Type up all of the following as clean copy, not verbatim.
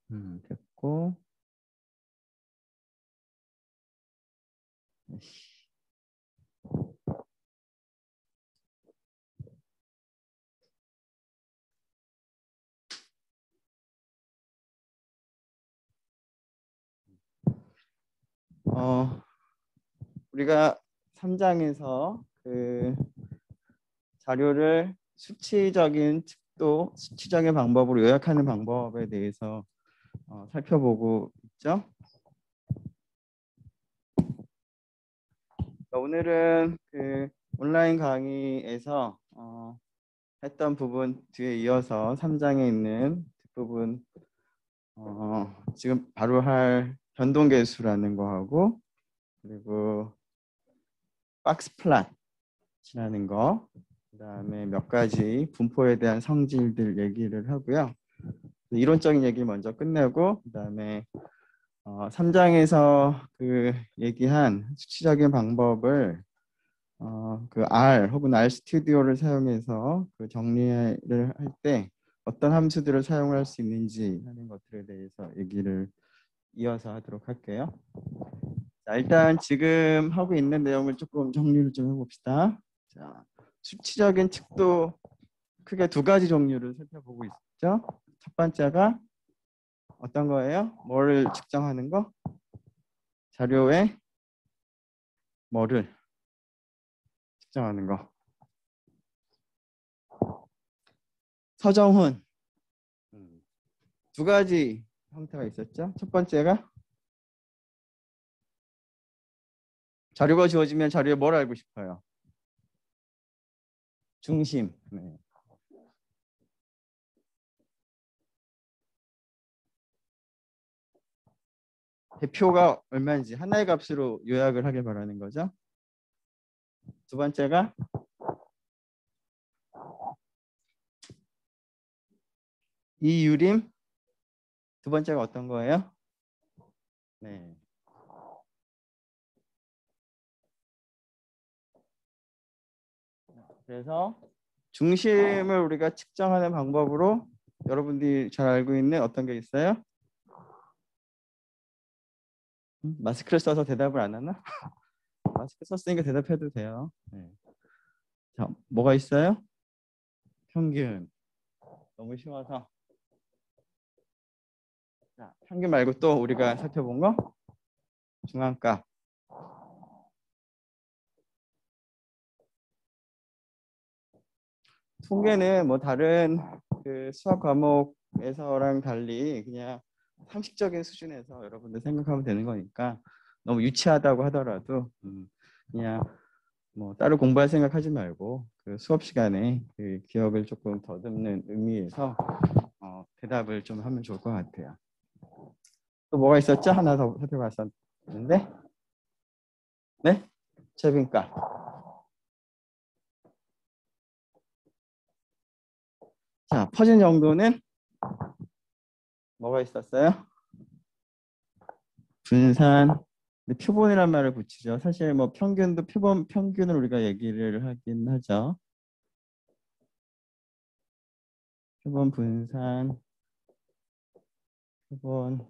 됐고. 우리가 3장에서 그 자료를 수치적인 측도, 수치적인 방법으로 요약하는 방법에 대해서 살펴보고 있죠. 오늘은 그 온라인 강의에서 했던 부분 뒤에 이어서 3장에 있는 부분 지금 바로 할 변동계수라는 거하고 그리고 박스 플랫이라는 거 그다음에 몇 가지 분포에 대한 성질들 얘기를 하고요. 이론적인 얘기 먼저 끝내고 그다음에 3장에서 그 얘기한 수치적인 방법을 그 R 혹은 R 스튜디오를 사용해서 그 정리를 할 때 어떤 함수들을 사용할 수 있는지 하는 것들에 대해서 얘기를 이어서 하도록 할게요. 자, 일단 지금 하고 있는 내용을 조금 정리를 좀 해봅시다. 자, 수치적인 측도 크게 두 가지 종류를 살펴보고 있죠. 첫 번째가 어떤 거예요? 뭐를 측정하는 거? 자료에 뭐를 측정하는 거. 서정훈 두 가지 형태가 있었죠. 첫 번째가 자료가 주어지면 자료에 뭘 알고 싶어요? 중심. 네. 대표가 얼마인지 하나의 값으로 요약을 하길 바라는 거죠. 두 번째가 이 유림. 두 번째가 어떤 거예요? 네. 그래서 중심을 우리가 측정하는 방법으로 여러분들이 잘 알고 있는 어떤 게 있어요? 마스크를 써서 대답을 안 하나? 마스크 썼으니까 대답해도 돼요. 네. 자, 뭐가 있어요? 평균. 너무 쉬워서. 자, 평균 말고 또 우리가 살펴본 거? 중앙값. 통계는 뭐 다른 그 수학 과목에서랑 달리 그냥 상식적인 수준에서 여러분들 생각하면 되는 거니까 너무 유치하다고 하더라도 그냥 뭐 따로 공부할 생각하지 말고 그 수업 시간에 그 기억을 조금 더듬는 의미에서 대답을 좀 하면 좋을 것 같아요. 또 뭐가 있었죠? 하나 더 살펴봤었는데, 네? 최빈값. 자, 퍼진 정도는 뭐가 있었어요? 분산. 근데 표본이란 말을 붙이죠. 사실 뭐 평균도 평균을 우리가 얘기를 하긴 하죠. 표본 분산, 표본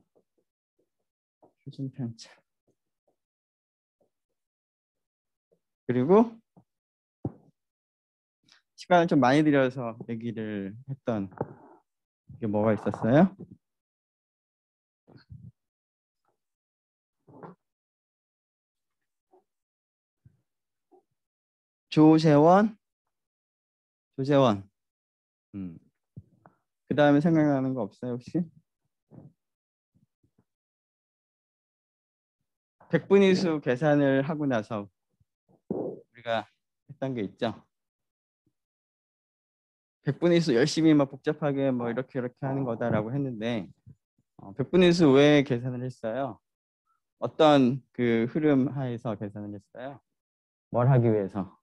표준 편차. 그리고 시간을 좀 많이 들여서 얘기를 했던 게 뭐가 있었어요? 조재원. 그 다음에 생각나는 거 없어요 혹시? 백분위수 계산을 하고 나서 우리가 했던 게 있죠. 백분위수 열심히 막 복잡하게 뭐 이렇게 하는 거다라고 했는데 백분위수 왜 계산을 했어요? 어떤 그 흐름 하에서 계산을 했어요? 뭘 하기 위해서?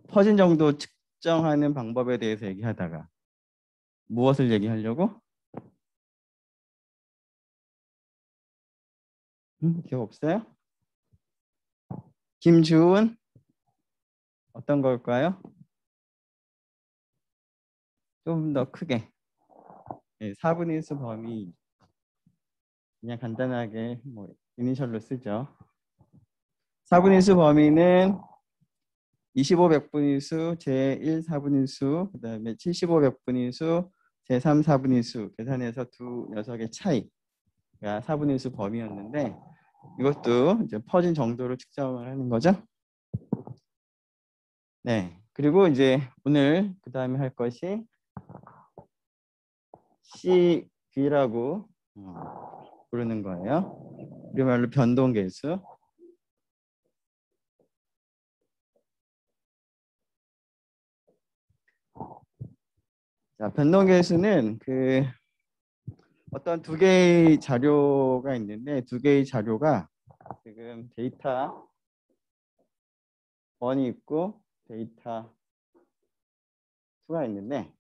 퍼진 정도 측정하는 방법에 대해서 얘기하다가 무엇을 얘기하려고? 기억 없어요? 김주은 어떤 걸까요? 좀 더 크게. 4분의 수 범위 그냥 간단하게 뭐 이니셜로 쓰죠. 4분의 수 범위는 25 백분의 수, 제1 4분의 수, 그 다음에 75 백분의 수, 제3 4분의 수 계산해서 두 녀석의 차이가 4분의 수 범위였는데 이것도 이제 퍼진 정도로 측정을 하는 거죠. 네. 그리고 이제 오늘 그 다음에 할 것이 CB라고 부르는 거예요. 우리 말로 변동계수. 자, 변동계수는 그 어떤 두 개의 자료가 있는데 두 개의 자료가 지금 데이터 1이 있고 데이터 2가 있는데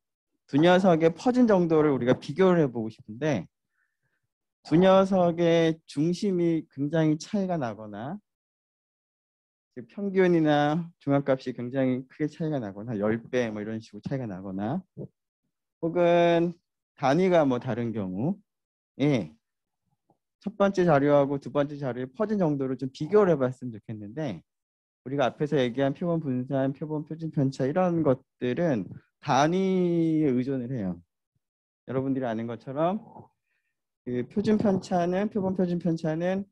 두 녀석의 퍼진 정도를 우리가 비교를 해보고 싶은데 두 녀석의 중심이 굉장히 차이가 나거나 즉 평균이나 중앙값이 굉장히 크게 차이가 나거나 10배 뭐 이런 식으로 차이가 나거나 혹은 단위가 뭐 다른 경우에 첫 번째 자료하고 두 번째 자료의 퍼진 정도를 좀 비교를 해봤으면 좋겠는데 우리가 앞에서 얘기한 표본 분산, 표본 표준 편차 이런 것들은 단위에 의존을 해요. 여러분들이 아는 것처럼 그 표준 편차는 표본 표준 편차는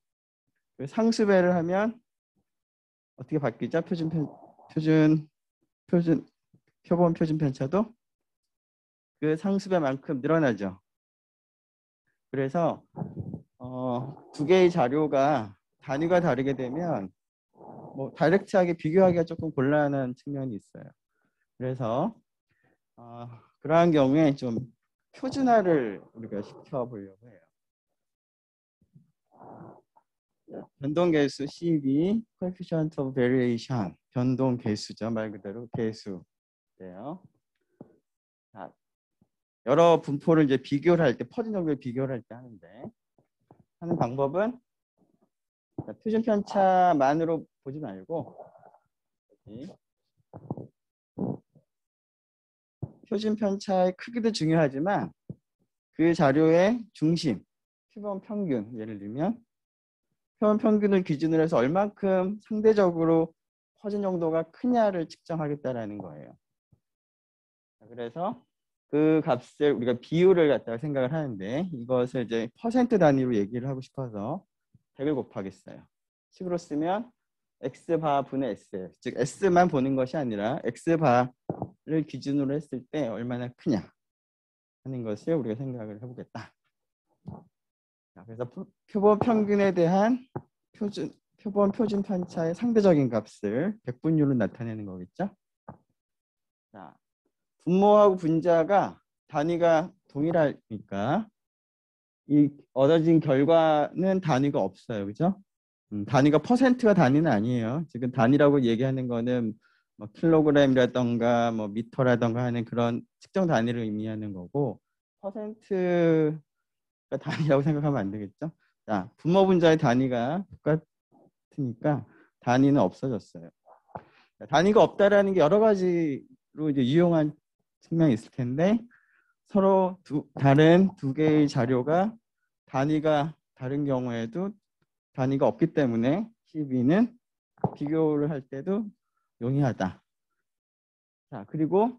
그 상수배를 하면 어떻게 바뀌죠? 표본 표준 편차도 그 상수배만큼 늘어나죠. 그래서 두 개의 자료가 단위가 다르게 되면 뭐 다이렉트하게 비교하기가 조금 곤란한 측면이 있어요. 그래서 그러한 경우에 좀 표준화를 우리가 시켜보려고 해요. 변동계수 CB, coefficient of variation, 변동계수죠. 말 그대로 계수예요. 자, 여러 분포를 이제 비교를 할 때, 퍼진 정도를 비교를 할 때 하는 방법은 표준 편차만으로 보지 말고 여기 표준 편차의 크기도 중요하지만 그 자료의 중심, 표본 평균 예를 들면 표본 평균을 기준으로 해서 얼만큼 상대적으로 퍼진 정도가 크냐를 측정하겠다라는 거예요. 그래서 그 값을 우리가 비율을 갖다가 생각을 하는데 이것을 이제 퍼센트 단위로 얘기를 하고 싶어서 100을 곱하겠어요. 식으로 쓰면 x바 분의 s, 즉 s만 보는 것이 아니라 x바를 기준으로 했을 때 얼마나 크냐 하는 것을 우리가 생각을 해보겠다. 자, 그래서 표본 평균에 대한 표본 표준 편차의 상대적인 값을 백분율로 나타내는 거겠죠. 자, 분모하고 분자가 단위가 동일하니까 이 얻어진 결과는 단위가 없어요. 그죠? 단위가 퍼센트가 단위는 아니에요. 지금 단위라고 얘기하는 거는 뭐 킬로그램이라던가 뭐 미터라던가 하는 그런 측정 단위를 의미하는 거고 퍼센트가 단위라고 생각하면 안 되겠죠? 자, 분모 분자의 단위가 똑같으니까 단위는 없어졌어요. 자, 단위가 없다라는 게 여러 가지로 이제 유용한 측면이 있을 텐데 서로 다른 두 개의 자료가 단위가 다른 경우에도 단위가 없기 때문에 12는 비교를 할 때도 용이하다. 자, 그리고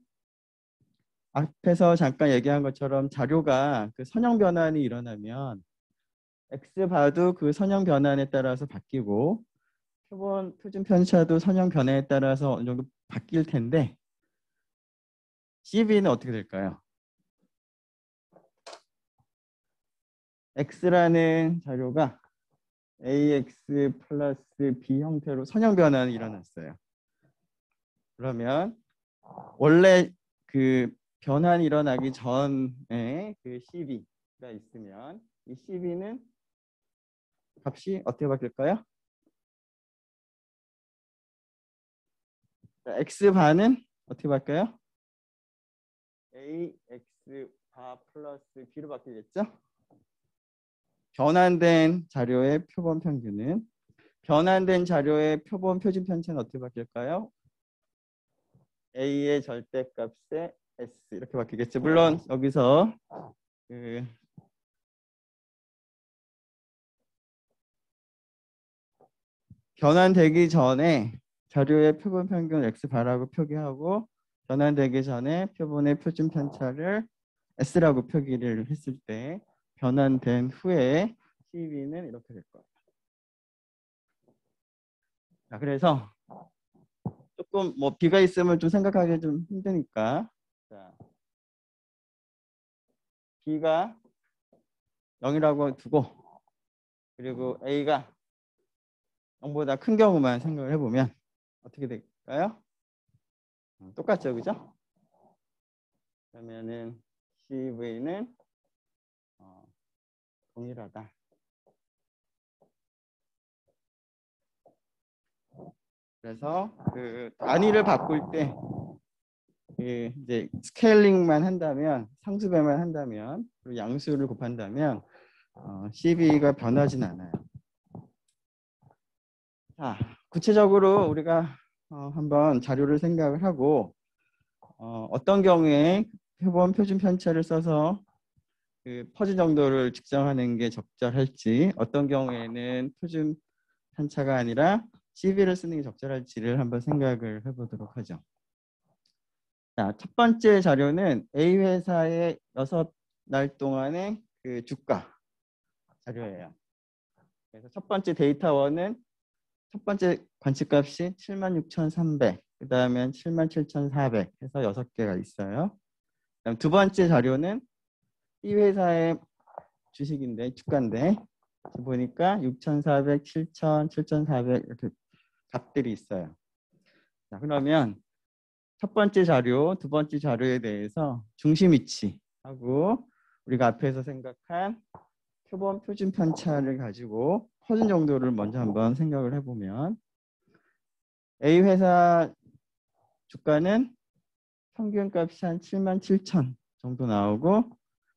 앞에서 잠깐 얘기한 것처럼 자료가 그 선형 변환이 일어나면 X바도 그 선형 변환에 따라서 바뀌고 표본 표준 편차도 선형 변화에 따라서 어느 정도 바뀔 텐데 CB는 어떻게 될까요? X라는 자료가 AX 플러스 B 형태로 선형 변환이 일어났어요. 그러면 원래 그 변환이 일어나기 전에 그 CB가 있으면 이 CB는 값이 어떻게 바뀔까요? 자, X바는 어떻게 바뀌어요? AX바 플러스 B로 바뀌겠죠? 변환된 자료의 표본 평균은 변환된 자료의 표본 표준 편차는 어떻게 바뀔까요? A의 절대값에 S 이렇게 바뀌겠죠. 물론 여기서 그 변환되기 전에 자료의 표본 평균 X바라고 표기하고 변환되기 전에 표본의 표준 편차를 S라고 표기를 했을 때 변환된 후에 CV는 이렇게 될 거예요. 자, 그래서 조금 뭐 B가 있으면 좀 생각하기 좀 힘드니까 자, B가 0이라고 두고 그리고 A가 0보다 큰 경우만 생각을 해보면 어떻게 될까요? 똑같죠, 그죠? 그러면은 CV는 동일하다. 그래서 그 단위를 바꿀 때 이제 스케일링만 한다면 상수배만 한다면 그리고 양수를 곱한다면 CV가 변하진 않아요. 자, 구체적으로 우리가 한번 자료를 생각을 하고 어떤 경우에 표본 표준 편차를 써서 그 퍼즐 정도를 측정하는 게 적절할지 어떤 경우에는 표준 편차가 아니라 CV를 쓰는 게 적절할지를 한번 생각을 해보도록 하죠. 자, 첫 번째 자료는 A 회사의 6날 동안의 그 주가 자료예요. 그래서 첫 번째 데이터1은 첫 번째 관측값이 76,300, 그 다음엔 77,400 해서 6개가 있어요. 그다음 두 번째 자료는 이 회사의 주식인데 주가인데 보니까 6,400, 7,000, 7,400 이렇게 값들이 있어요. 자, 그러면 첫 번째 자료, 두 번째 자료에 대해서 중심 위치하고 우리가 앞에서 생각한 표본 표준 편차를 가지고 퍼즐 정도를 먼저 한번 생각을 해보면 A 회사 주가는 평균값이 한 77,000 정도 나오고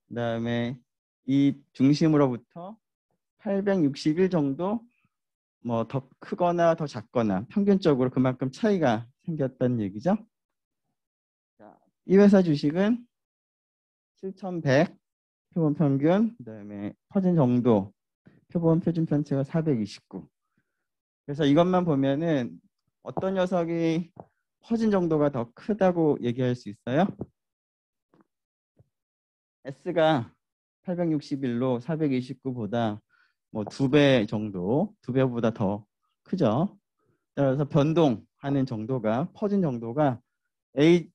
그다음에 이 중심으로부터 861 정도 뭐 더 크거나 더 작거나 평균적으로 그만큼 차이가 생겼다는 얘기죠. 자, 이 회사 주식은 7,100 표본 평균, 그다음에 퍼진 정도 표본 표준 편차가 429. 그래서 이것만 보면은 어떤 녀석이 퍼진 정도가 더 크다고 얘기할 수 있어요? S가 861로 429보다 뭐 2배 정도, 2배보다 더 크죠. 따라서 변동하는 정도가 퍼진 정도가 A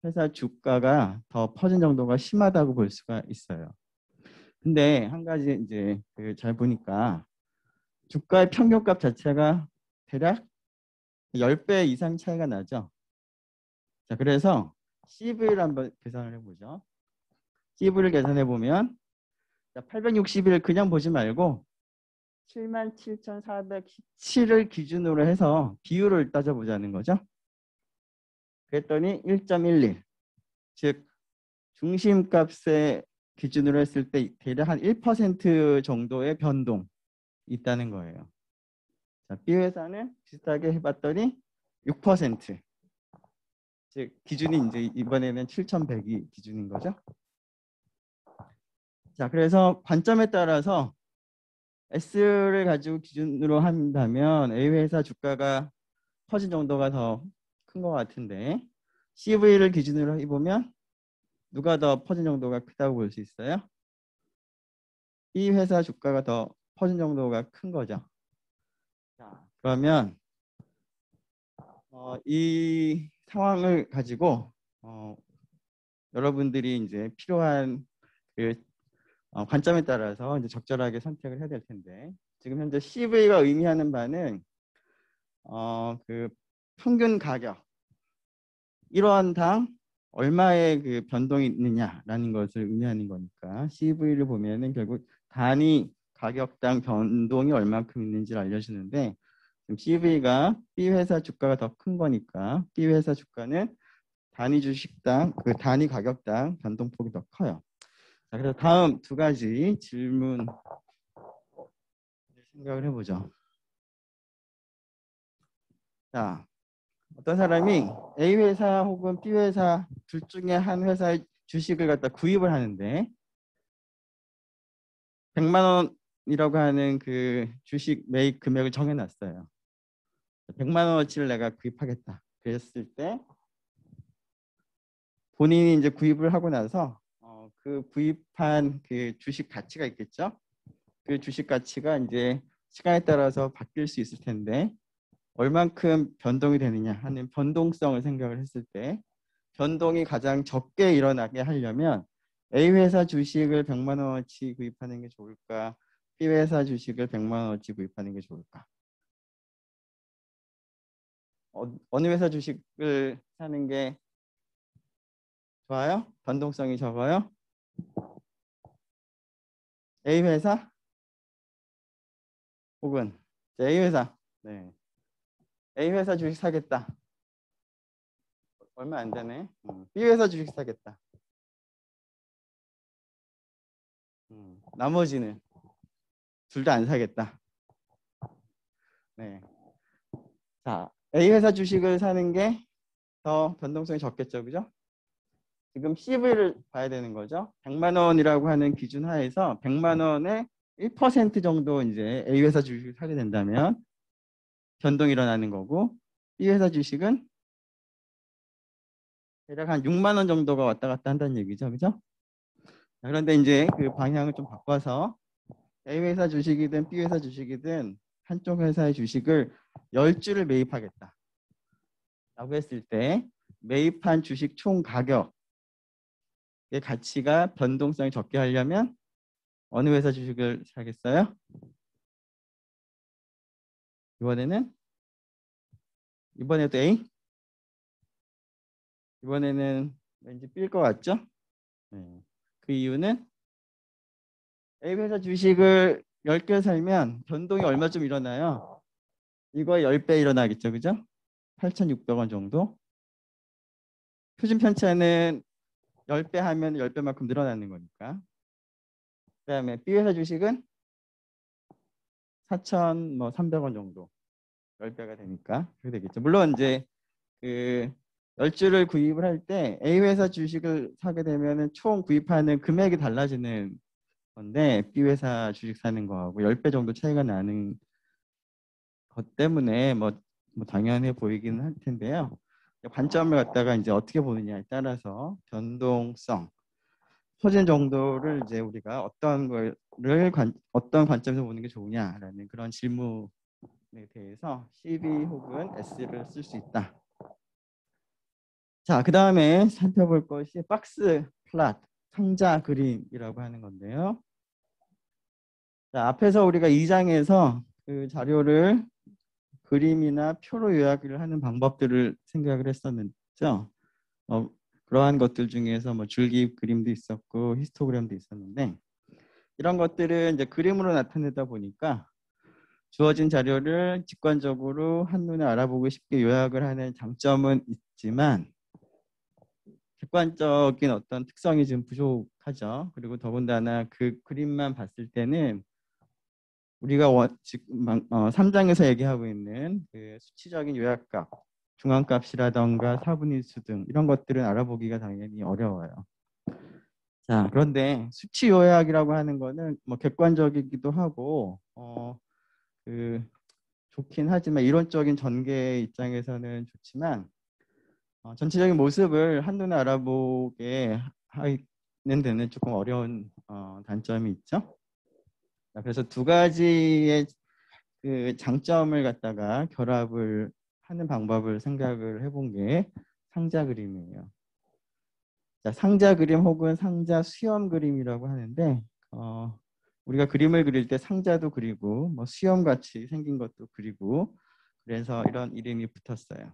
회사 주가가 더 퍼진 정도가 심하다고 볼 수가 있어요. 근데 한 가지 이제 잘 보니까 주가의 평균값 자체가 대략 10배 이상 차이가 나죠. 자, 그래서 CV를 한번 계산을 해보죠. CV를 계산해 보면 860을 그냥 보지 말고 77,417을 기준으로 해서 비율을 따져보자는 거죠. 그랬더니 1.11, 즉 중심값의 기준으로 했을 때 대략 한 1% 정도의 변동이 있다는 거예요. 자, B 회사는 비슷하게 해봤더니 6%, 즉 기준이 이제 이번에는 7,100이 기준인 거죠. 자, 그래서 관점에 따라서 S를 가지고 기준으로 한다면 A 회사 주가가 퍼진 정도가 더 큰 것 같은데 CV를 기준으로 해보면 누가 더 퍼진 정도가 크다고 볼 수 있어요? B 회사 주가가 더 퍼진 정도가 큰 거죠. 자, 그러면 이 상황을 가지고 여러분들이 이제 필요한 그 관점에 따라서 이제 적절하게 선택을 해야 될 텐데 지금 현재 CV가 의미하는 바는 그 평균 가격 1원당 얼마의 그 변동이 있느냐라는 것을 의미하는 거니까 CV를 보면은 결국 단위 가격당 변동이 얼마큼 있는지를 알려주는데 지금 CV가 B 회사 주가가 더 큰 거니까 B 회사 주가는 단위 주식당 그 단위 가격당 변동폭이 더 커요. 자, 그래서 다음 두 가지 질문 생각을 해보죠. 자, 어떤 사람이 A 회사 혹은 B 회사 둘 중에 한 회사의 주식을 갖다 구입을 하는데 100만 원이라고 하는 그 주식 매입 금액을 정해놨어요. 100만 원어치를 내가 구입하겠다. 그랬을 때 본인이 이제 구입을 하고 나서 그 구입한 그 주식 가치가 있겠죠. 그 주식 가치가 이제 시간에 따라서 바뀔 수 있을 텐데 얼만큼 변동이 되느냐 하는 변동성을 생각을 했을 때 변동이 가장 적게 일어나게 하려면 A 회사 주식을 100만 원어치 구입하는 게 좋을까? B 회사 주식을 100만 원어치 구입하는 게 좋을까? 어느 회사 주식을 사는 게 좋아요? 변동성이 적어요? A 회사 혹은 A 회사. 네. A 회사 주식 사겠다. 얼마 안 되네. B 회사 주식 사겠다. 나머지는 둘 다 안 사겠다. 네. 자, A 회사 주식을 사는 게 더 변동성이 적겠죠, 그죠? 지금 CV를 봐야 되는 거죠. 100만 원이라고 하는 기준 하에서 100만 원의 1% 정도 이제 A 회사 주식을 사게 된다면 변동이 일어나는 거고 B 회사 주식은 대략 한 6만 원 정도가 왔다 갔다 한다는 얘기죠, 그죠? 그런데 이제 그 방향을 좀 바꿔서 A 회사 주식이든 B 회사 주식이든 한쪽 회사의 주식을 10주를 매입하겠다 라고 했을 때 매입한 주식 총 가격의 가치가 변동성이 적게 하려면 어느 회사 주식을 사겠어요? 이번에도 A? 이번에는 왠지 B일 것 같죠? 네. 그 이유는 A 회사 주식을 10개 살면 변동이 얼마쯤 일어나요? 이거 10배 일어나겠죠, 그죠? 8,600원 정도. 표준 편차는 10배 하면 10배만큼 늘어나는 거니까. 그다음에 B 회사 주식은 4,300원 정도. 10배가 되니까 그렇게 되겠죠. 물론 이제 그 10주를 구입을 할 때 A 회사 주식을 사게 되면은 총 구입하는 금액이 달라지는 건데 B 회사 주식 사는 거하고 10배 정도 차이가 나는 것 때문에 뭐 당연해 보이기는 할 텐데요. 관점을 갖다가 이제 어떻게 보느냐에 따라서 변동성, 소진 정도를 이제 우리가 어떤 관점에서 보는 게 좋으냐라는 그런 질문에 대해서 CB 혹은 S를 쓸 수 있다. 자, 그 다음에 살펴볼 것이 박스 플랫, 상자 그림이라고 하는 건데요. 자, 앞에서 우리가 2장에서 그 자료를 그림이나 표로 요약을 하는 방법들을 생각을 했었죠. 그러한 것들 중에서 뭐 줄기 그림도 있었고 히스토그램도 있었는데 이런 것들은 이제 그림으로 나타내다 보니까 주어진 자료를 직관적으로 한눈에 알아보고 쉽게 요약을 하는 장점은 있지만 객관적인 어떤 특성이 좀 부족하죠. 그리고 더군다나 그 그림만 봤을 때는 우리가 지금 3장에서 얘기하고 있는 그 수치적인 요약값, 중앙값이라던가 사분인수 등 이런 것들은 알아보기가 당연히 어려워요. 자, 그런데 수치 요약이라고 하는 거는 뭐 객관적이기도 하고 그 좋긴 하지만 이론적인 전개 입장에서는 좋지만 전체적인 모습을 한눈에 알아보게 하는 데는 조금 어려운 단점이 있죠. 자, 그래서 두 가지의 그 장점을 갖다가 결합을 하는 방법을 생각을 해본 게 상자 그림이에요. 자, 상자 그림 혹은 상자 수염 그림이라고 하는데 우리가 그림을 그릴 때 상자도 그리고 뭐 수염 같이 생긴 것도 그리고 그래서 이런 이름이 붙었어요.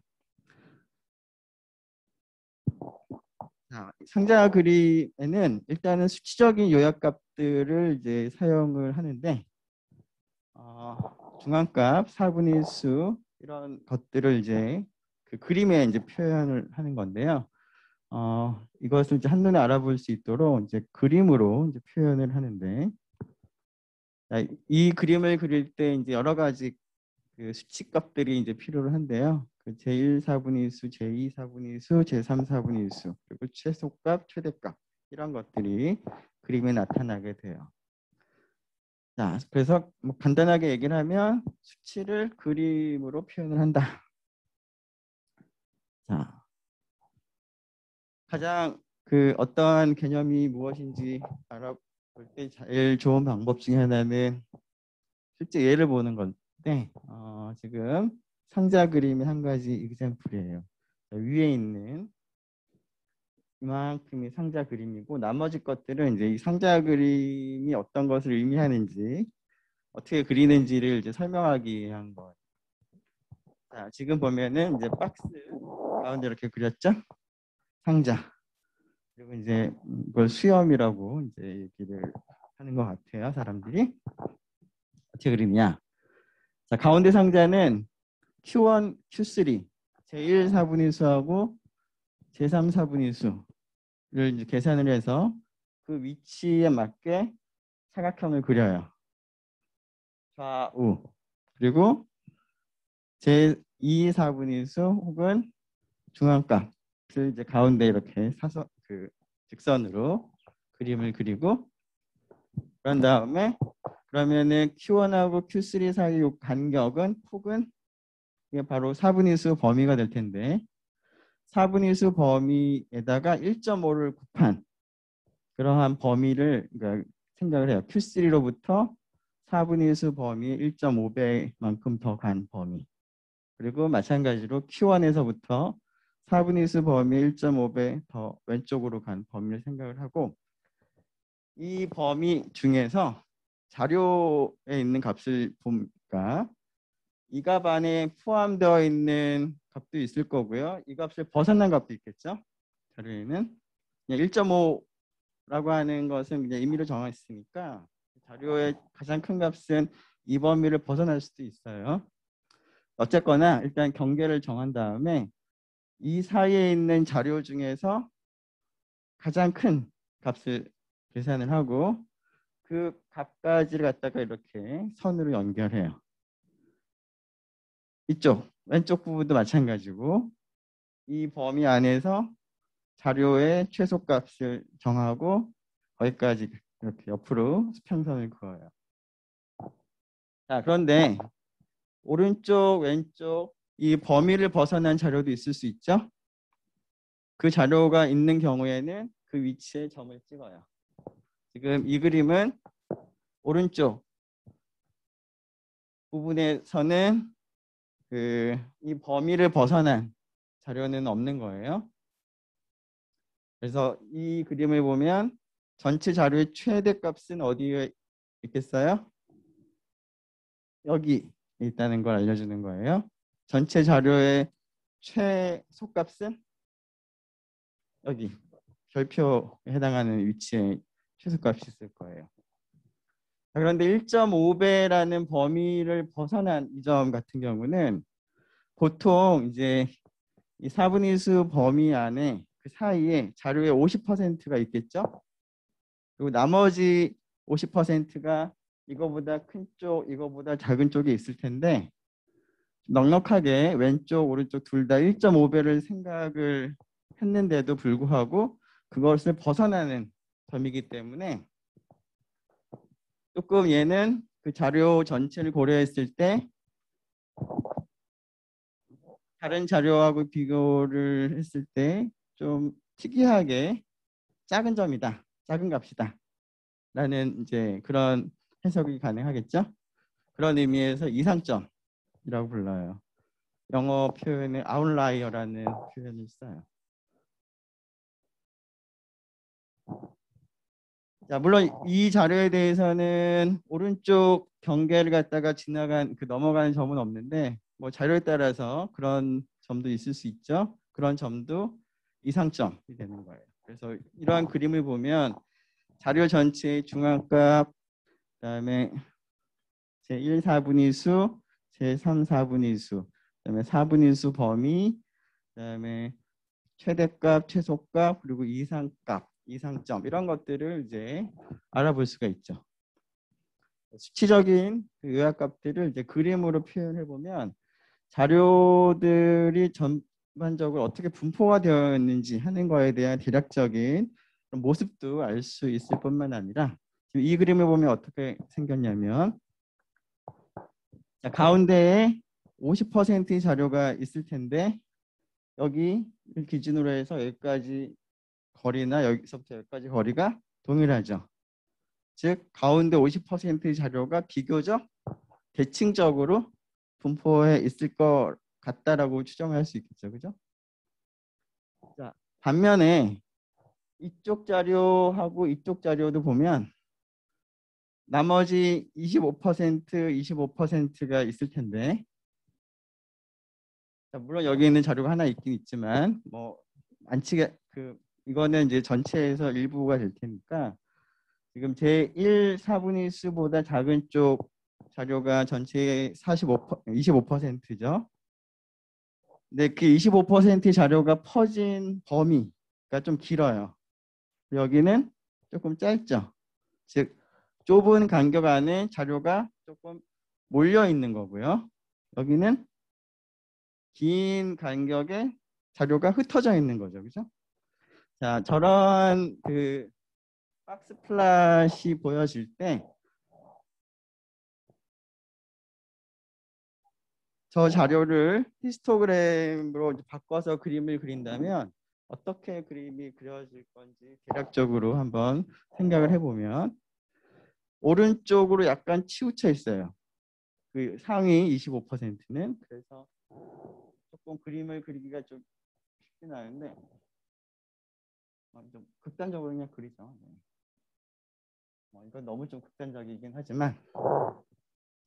자, 상자 그림에는 일단은 수치적인 요약값들을 이제 사용을 하는데 중앙값, 4분의 수 이런 것들을 이제 그 그림에 이제 표현을 하는 건데요. 이것을 이제 한눈에 알아볼 수 있도록 이제 그림으로 이제 표현을 하는데 이 그림을 그릴 때 이제 여러 가지 그 수치값들이 이제 필요로 한데요. 그 제1 4분의 수, 제2 4분의 수, 제3 4분의 수, 그리고 최소값, 최대값 이런 것들이 그림에 나타나게 돼요. 자, 그래서 뭐 간단하게 얘기를 하면 수치를 그림으로 표현을 한다. 자, 가장 그 어떠한 개념이 무엇인지 알아볼 때 제일 좋은 방법 중에 하나는 실제 예를 보는 건데 지금 상자 그림이 한 가지 example이에요. 위에 있는 이만큼의 상자 그림이고 나머지 것들은 이제 이 상자 그림이 어떤 것을 의미하는지 어떻게 그리는지를 이제 설명하기 위한 것. 자, 지금 보면은 이제 박스 가운데 이렇게 그렸죠? 상자. 그리고 이제 이걸 수염이라고 이제 얘기를 하는 것 같아요, 사람들이. 어떻게 그리냐? 자, 가운데 상자는 Q1, Q3, 제1 사분위수하고 제3 사분위수를 이제 계산을 해서 그 위치에 맞게 사각형을 그려요. 좌우. 그리고 제2 사분위수 혹은 중앙값을 이제 가운데 이렇게 사서 그 직선으로 그림을 그리고 그런 다음에 그러면은 Q1하고 Q3 사이 요 간격은 폭은 이게 바로 사분위수 범위가 될 텐데 사분위수 범위에다가 1.5를 곱한 그러한 범위를 그러니까 생각을 해요. Q3로부터 사분위수 범위 1.5배만큼 더 간 범위. 그리고 마찬가지로 Q1에서부터 사분위수 범위 1.5배 더 왼쪽으로 간 범위를 생각을 하고 이 범위 중에서 자료에 있는 값을 보니까 이 값 안에 포함되어 있는 값도 있을 거고요. 이 값을 벗어난 값도 있겠죠. 자료에는 1.5라고 하는 것은 그냥 임의로 정했으니까 자료의 가장 큰 값은 이 범위를 벗어날 수도 있어요. 어쨌거나 일단 경계를 정한 다음에 이 사이에 있는 자료 중에서 가장 큰 값을 계산을 하고 그 값까지를 갖다가 이렇게 선으로 연결해요. 이쪽 왼쪽 부분도 마찬가지고 이 범위 안에서 자료의 최소값을 정하고 거기까지 이렇게 옆으로 수평선을 그어요. 자, 그런데 오른쪽 왼쪽 이 범위를 벗어난 자료도 있을 수 있죠. 그 자료가 있는 경우에는 그 위치에 점을 찍어요. 지금 이 그림은 오른쪽 부분에서는 이 범위를 벗어난 자료는 없는 거예요. 그래서 이 그림을 보면 전체 자료의 최대값은 어디에 있겠어요? 여기 있다는 걸 알려주는 거예요. 전체 자료의 최소값은 여기 별표에 해당하는 위치에 최소값이 있을 거예요. 그런데 1.5배라는 범위를 벗어난 이 점 같은 경우는 보통 이제 이 사분위수 범위 안에 그 사이에 자료의 50%가 있겠죠. 그리고 나머지 50%가 이거보다 큰 쪽, 이거보다 작은 쪽에 있을 텐데 넉넉하게 왼쪽, 오른쪽 둘 다 1.5배를 생각을 했는데도 불구하고 그것을 벗어나는 점이기 때문에 조금 얘는 그 자료 전체를 고려했을 때 다른 자료하고 비교를 했을 때 좀 특이하게 작은 점이다, 작은 값이다 라는 이제 그런 해석이 가능하겠죠. 그런 의미에서 이상점이라고 불러요. 영어 표현에 아웃라이어라는 표현을 써요. 자, 물론 이 자료에 대해서는 오른쪽 경계를 갖다가 지나간 그 넘어가는 점은 없는데 뭐 자료에 따라서 그런 점도 있을 수 있죠. 그런 점도 이상점이 되는 거예요. 그래서 이러한 그림을 보면 자료 전체의 중앙값, 그다음에 제1 사분위수, 제3 사분위수, 그다음에 사분위수 범위, 그다음에 최대값, 최소값, 그리고 이상값, 이상점 이런 것들을 이제 알아볼 수가 있죠. 수치적인 그 요약값들을 이제 그림으로 표현해 보면 자료들이 전반적으로 어떻게 분포가 되어 있는지 하는 거에 대한 대략적인 모습도 알 수 있을 뿐만 아니라 지금 이 그림을 보면 어떻게 생겼냐면, 자, 가운데에 50%의 자료가 있을 텐데 여기 기준으로 해서 여기까지 거리나 여기서부터 여기까지 거리가 동일하죠. 즉 가운데 50%의 자료가 비교적 대칭적으로 분포해 있을 것 같다라고 추정할 수 있겠죠. 그죠? 자, 반면에 이쪽 자료하고 이쪽 자료도 보면 나머지 25%가 있을 텐데, 자, 물론 여기 있는 자료가 하나 있긴 있지만 뭐 많지가 이거는 이제 전체에서 일부가 될 테니까 지금 제1 4분의 수보다 작은 쪽 자료가 전체의 25%죠. 근데 그 25%의 자료가 퍼진 범위가 좀 길어요. 여기는 조금 짧죠. 즉 좁은 간격 안에 자료가 조금 몰려 있는 거고요. 여기는 긴 간격에 자료가 흩어져 있는 거죠. 그죠? 자, 저런 박스 플랫이 보여질 때 저 자료를 히스토그램으로 바꿔서 그림을 그린다면 어떻게 그림이 그려질 건지 대략적으로 한번 생각을 해보면, 오른쪽으로 약간 치우쳐 있어요. 그 상위 25%는. 그래서 조금 그림을 그리기가 좀 쉽진 않은데 좀 극단적으로 그냥 그리죠. 네. 이건 너무 좀 극단적이긴 하지만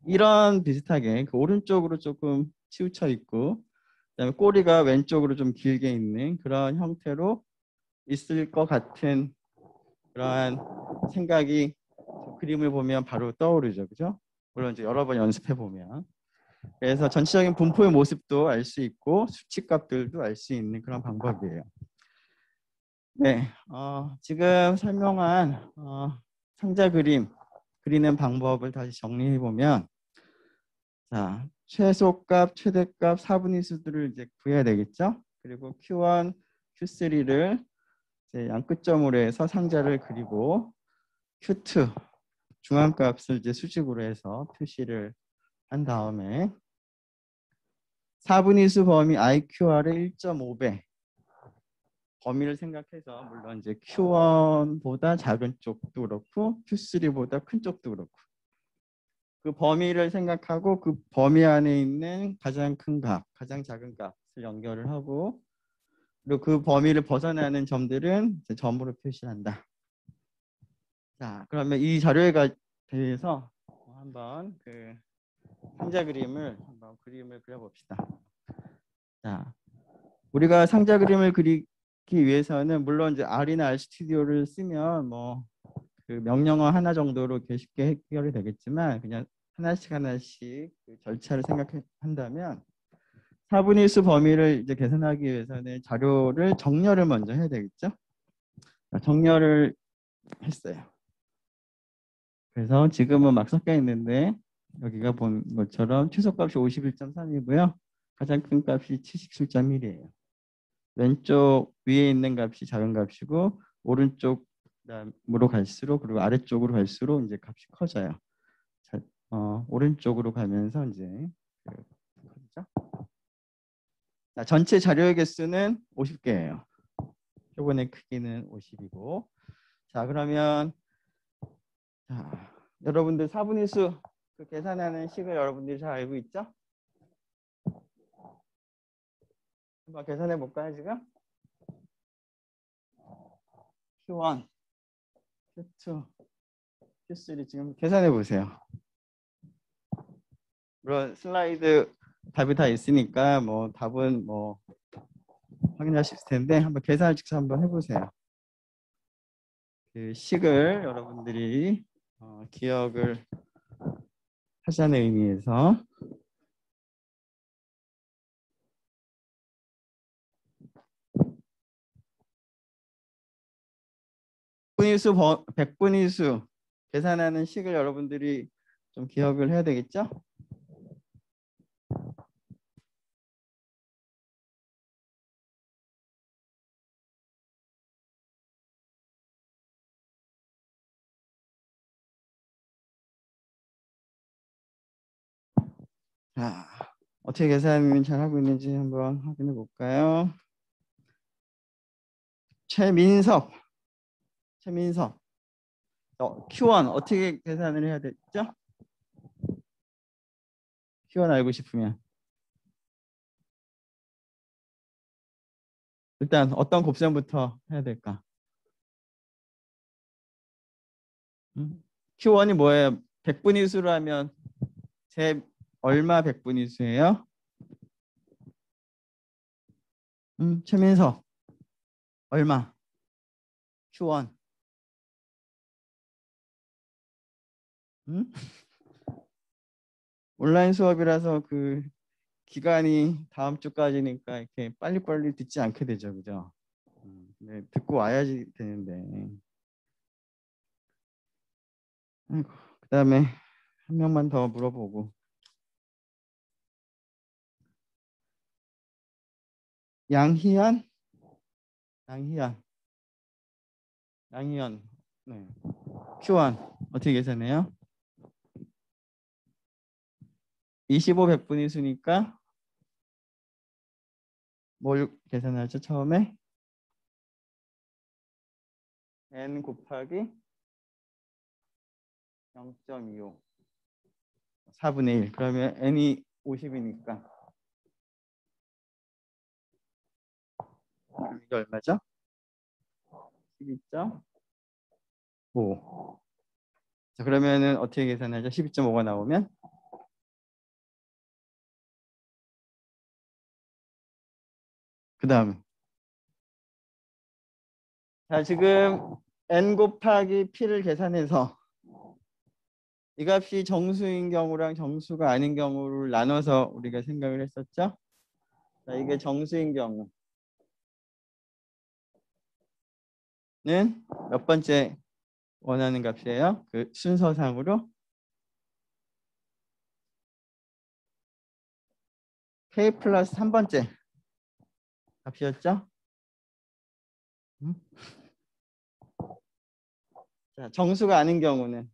이런 비슷하게 그 오른쪽으로 조금 치우쳐 있고 그다음에 꼬리가 왼쪽으로 좀 길게 있는 그런 형태로 있을 것 같은 그러한 생각이 그림을 보면 바로 떠오르죠. 그죠? 물론 이제 여러 번 연습해 보면. 그래서 전체적인 분포의 모습도 알 수 있고 수치값들도 알 수 있는 그런 방법이에요. 네, 지금 설명한 상자 그림 그리는 방법을 다시 정리해 보면, 자, 최소값, 최대값, 4분의 수들을 이제 구해야 되겠죠. 그리고 Q1, Q3를 이제 양끝점으로 해서 상자를 그리고 Q2 중앙값을 이제 수직으로 해서 표시를 한 다음에 4분의 수 범위 IQR의 1.5배 범위를 생각해서, 물론 이제 Q1보다 작은 쪽도 그렇고 Q3보다 큰 쪽도 그렇고 그 범위를 생각하고 그 범위 안에 있는 가장 큰 값, 가장 작은 값을 연결을 하고, 그리고 그 범위를 벗어나는 점들은 이제 점으로 표시한다. 자, 그러면 이 자료에 대해서 한번 상자 그림을 그려봅시다. 자, 우리가 상자 그림을 그리기 위해서는 물론 이제 R이나 RStudi오를 쓰면 뭐 그 명령어 하나 정도로 쉽게 해결이 되겠지만, 그냥 하나씩 그 절차를 생각한다면 4분의 수 범위를 이제 계산하기 위해서는 자료를 정렬을 먼저 해야 되겠죠. 정렬을 했어요. 그래서 지금은 막 섞여 있는데 여기가 본 것처럼 최소값이 51.3이고요. 가장 큰 값이 77.1이에요. 왼쪽 위에 있는 값이 작은 값이고 오른쪽으로 갈수록, 그리고 아래쪽으로 갈수록 이제 값이 커져요. 자, 오른쪽으로 가면서 이제 커지죠. 자, 전체 자료의 개수는 50개예요. 표본의 크기는 50이고. 자, 그러면 여러분들 4분의 수 계산하는 식을 여러분들이 잘 알고 있죠? 한번 계산해 볼까요, 지금? Q1, Q2, Q3 지금 계산해 보세요. 물론 슬라이드 답이 다 있으니까 뭐 답은 뭐 확인하실 텐데 한번 계산을 직접 한번 해보세요. 그 식을 여러분들이 기억을 하자는 의미에서 분의 수, 100분의 수 계산하는 식을 여러분들이 좀 기억을 해야 되겠죠? 자, 어떻게 계산을 잘 하고 있는지 한번 확인해 볼까요? 최민석. Q1 어떻게 계산을 해야 되죠? Q1 알고 싶으면 일단 어떤 곱셈부터 해야 될까? Q1이 뭐예요? 백분위수로 하면 제 얼마 백분위수예요? 최민석 얼마? Q1. 음? 온라인 수업이라서 그 기간이 다음 주까지니까 이렇게 빨리빨리 듣지 않게 되죠, 그죠? 네, 듣고 와야지 되는데. 아이고, 그다음에 한 명만 더 물어보고. 양희연, 양희연, 양희연. 네. Q1 어떻게 계산해요? 25 백분위수니까 뭘 계산하죠? 처음에 n 곱하기 0.25 4분의 1. 그러면 n이 50이니까 이게 얼마죠? 12.5. 자, 그러면은 어떻게 계산하죠? 12.5가 나오면 그 다음. 자, 지금 n 곱하기 p를 계산해서 이 값이 정수인 경우랑 정수가 아닌 경우를 나눠서 우리가 생각을 했었죠. 자, 이게 정수인 경우는 몇 번째 원하는 값이에요? 그 순서상으로 k 플러스 3번째 값이었죠. 음? 자, 정수가 아닌 경우는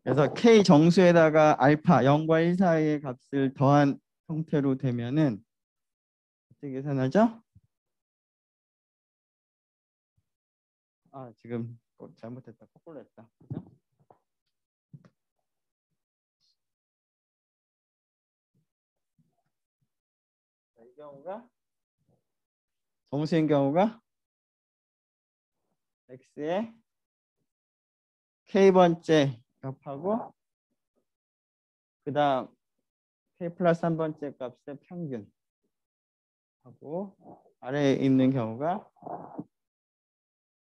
그래서 k 정수에다가 알파 0과 1 사이의 값을 더한 형태로 되면은 어떻게 계산하죠? 아, 지금 잘못했다. 거꾸로 했다. 그죠? 자, 이 경우가 정수인 경우가 x의 k번째 값하고 그 다음 k 플러스 3번째 값의 평균 하고 아래에 있는 경우가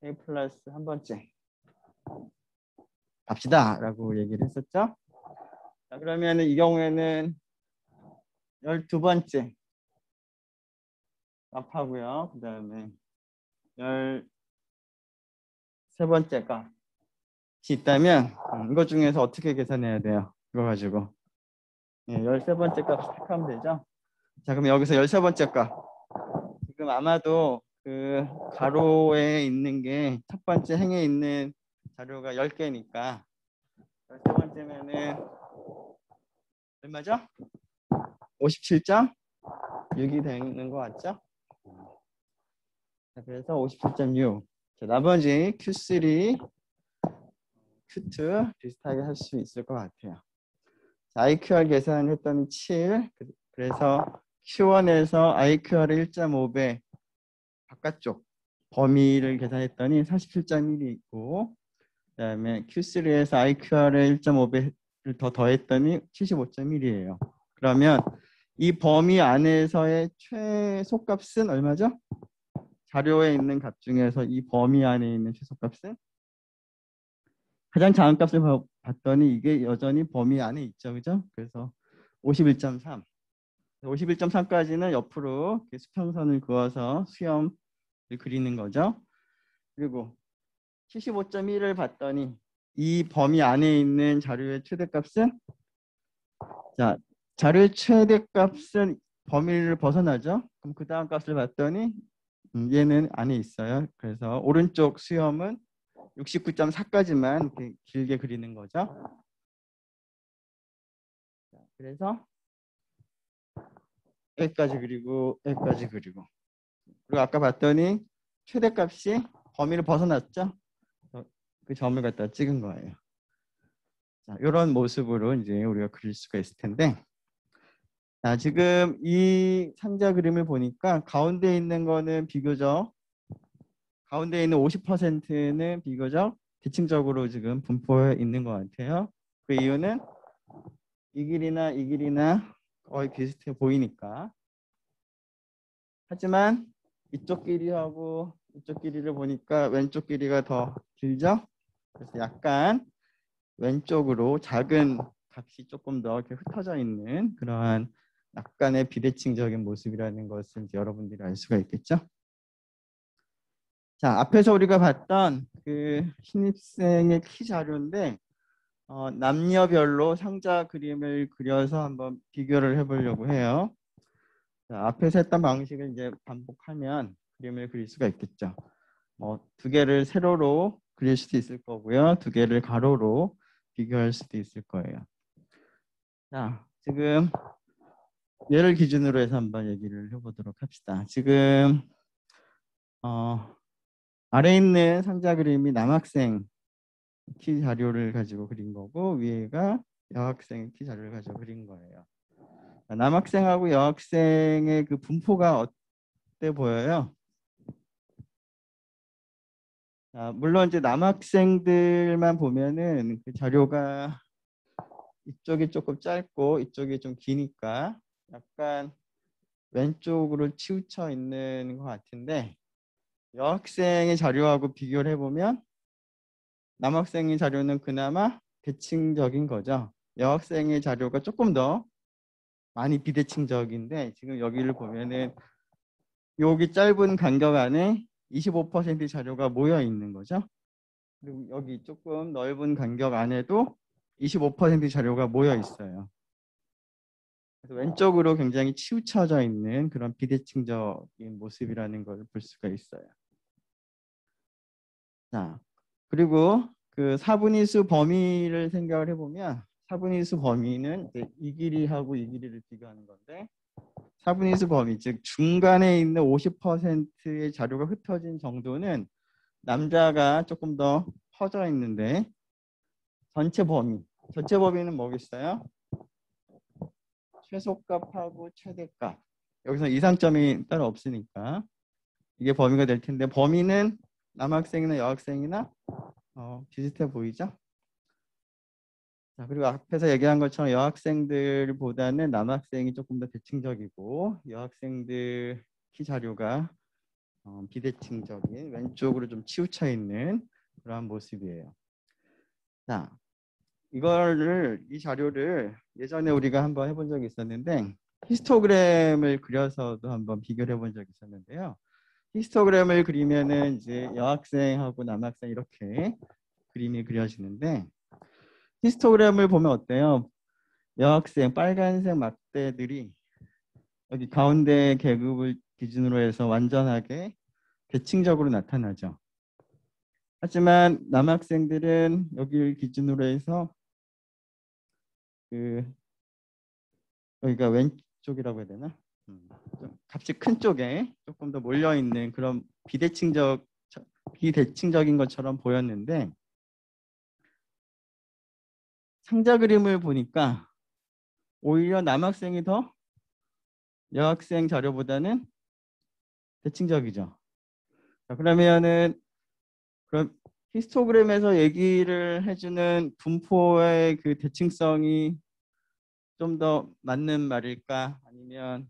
k 플러스 1번째 값이다 라고 얘기를 했었죠. 자, 그러면 이 경우에는 12번째 값하고요. 그 다음에 13번째 값이 있다면 이것 중에서 어떻게 계산해야 돼요? 이거 가지고 13번째 값 택하면 되죠. 자, 그럼 여기서 13번째 값 지금 아마도 그 가로에 있는 게 첫 번째 행에 있는 자료가 10개니까 13번째면은 얼마죠? 57.6이 되는 것 같죠? 자, 그래서 57.6. 자, 나머지 Q3, Q2 비슷하게 할 수 있을 것 같아요. 자, IQR 계산을 했더니 7. 그래서 Q1에서 IQR의 1.5배 바깥쪽 범위를 계산했더니 47.1이 있고 그다음에 Q3에서 IQR의 1.5배를 더 더했더니 75.1이에요. 그러면 이 범위 안에서의 최소값은 얼마죠? 자료에 있는 값 중에서 이 범위 안에 있는 최소값은 가장 작은 값을 봤더니 이게 여전히 범위 안에 있죠. 그죠? 그래서 51.3. 51.3까지는 옆으로 수평선을 그어서 수염을 그리는 거죠. 그리고 75.1을 봤더니 이 범위 안에 있는 자료의 최대값은 자, 자료의 최대값은 범위를 벗어나죠. 그럼 그 다음 값을 봤더니 얘는 안에 있어요. 그래서 오른쪽 수염은 69.4까지만 이렇게 길게 그리는 거죠. 자, 그래서 여기까지 그리고 여기까지 그리고 그리고 아까 봤더니 최대값이 범위를 벗어났죠. 그 점을 갖다 찍은 거예요. 자, 이런 모습으로 이제 우리가 그릴 수가 있을 텐데, 자, 지금 이 상자 그림을 보니까 가운데 있는 거는 비교적 가운데 있는 50%는 비교적 대칭적으로 지금 분포해 있는 것 같아요. 그 이유는 이 길이나 이 길이나 거의 비슷해 보이니까. 하지만 이쪽 길이하고 이쪽 길이를 보니까 왼쪽 길이가 더 길죠? 그래서 약간 왼쪽으로 작은 값이 조금 더 이렇게 흩어져 있는 그러한 약간의 비대칭적인 모습이라는 것을 이제 여러분들이 알 수가 있겠죠? 자, 앞에서 우리가 봤던 그 신입생의 키 자료인데 남녀별로 상자 그림을 그려서 한번 비교를 해보려고 해요. 자, 앞에서 했던 방식을 이제 반복하면 그림을 그릴 수가 있겠죠. 두 개를 세로로 그릴 수도 있을 거고요. 두 개를 가로로 비교할 수도 있을 거예요. 자, 지금 얘를 기준으로 해서 한번 얘기를 해보도록 합시다. 지금 아래에 있는 상자 그림이 남학생 키 자료를 가지고 그린 거고 위에가 여학생 키 자료를 가지고 그린 거예요. 남학생하고 여학생의 그 분포가 어때 보여요? 자, 물론 이제 남학생들만 보면은 그 자료가 이쪽이 조금 짧고 이쪽이 좀 기니까 약간 왼쪽으로 치우쳐 있는 것 같은데 여학생의 자료하고 비교를 해보면 남학생의 자료는 그나마 대칭적인 거죠. 여학생의 자료가 조금 더 많이 비대칭적인데 지금 여기를 보면은 여기 짧은 간격 안에 25% 자료가 모여 있는 거죠. 그리고 여기 조금 넓은 간격 안에도 25% 자료가 모여 있어요. 그래서 왼쪽으로 굉장히 치우쳐져 있는 그런 비대칭적인 모습이라는 걸 볼 수가 있어요. 자, 그리고 그 사분위수 범위를 생각을 해보면 사분위수 범위는 이제 이 길이하고 이 길이를 비교하는 건데 사분위수 범위, 즉 중간에 있는 50%의 자료가 흩어진 정도는 남자가 조금 더 퍼져 있는데 전체 범위는 뭐겠어요? 최소값하고 최대값. 여기서 이상점이 따로 없으니까 이게 범위가 될 텐데 범위는 남학생이나 여학생이나 비슷해 보이죠? 자, 그리고 앞에서 얘기한 것처럼 여학생들보다는 남학생이 조금 더 대칭적이고 여학생들 키 자료가 비대칭적인 왼쪽으로 좀 치우쳐 있는 그러한 모습이에요. 자, 이 자료를 예전에 우리가 한번 해본 적이 있었는데 히스토그램을 그려서도 한번 비교를 해본 적이 있었는데요. 히스토그램을 그리면은 이제 여학생하고 남학생 이렇게 그림이 그려지는데 히스토그램을 보면 어때요? 여학생 빨간색 막대들이 여기 가운데 계급을 기준으로 해서 완전하게 대칭적으로 나타나죠. 하지만 남학생들은 여기를 기준으로 해서 그 여기가 왼쪽이라고 해야 되나? 좀 값이 큰 쪽에 조금 더 몰려 있는 그런 비대칭적인 것처럼 보였는데 상자 그림을 보니까 오히려 남학생이 더 여학생 자료보다는 대칭적이죠. 자, 그럼 히스토그램에서 얘기를 해주는 분포의 그 대칭성이 좀 더 맞는 말일까? 아니면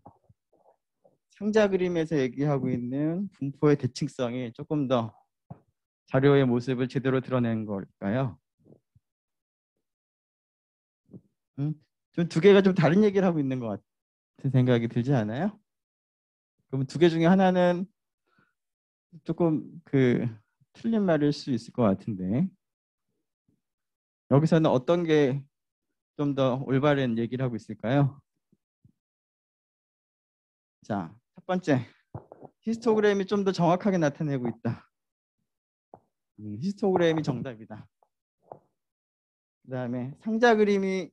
상자 그림에서 얘기하고 있는 분포의 대칭성이 조금 더 자료의 모습을 제대로 드러낸 걸까요? 좀 두 개가 좀 다른 얘기를 하고 있는 것 같은 생각이 들지 않아요? 그럼 두 개 중에 하나는 조금 그 틀린 말일 수 있을 것 같은데 여기서는 어떤 게 좀 더 올바른 얘기를 하고 있을까요? 자, 첫 번째, 히스토그램이 좀 더 정확하게 나타내고 있다. 히스토그램이 정답이다. 그 다음에 상자 그림이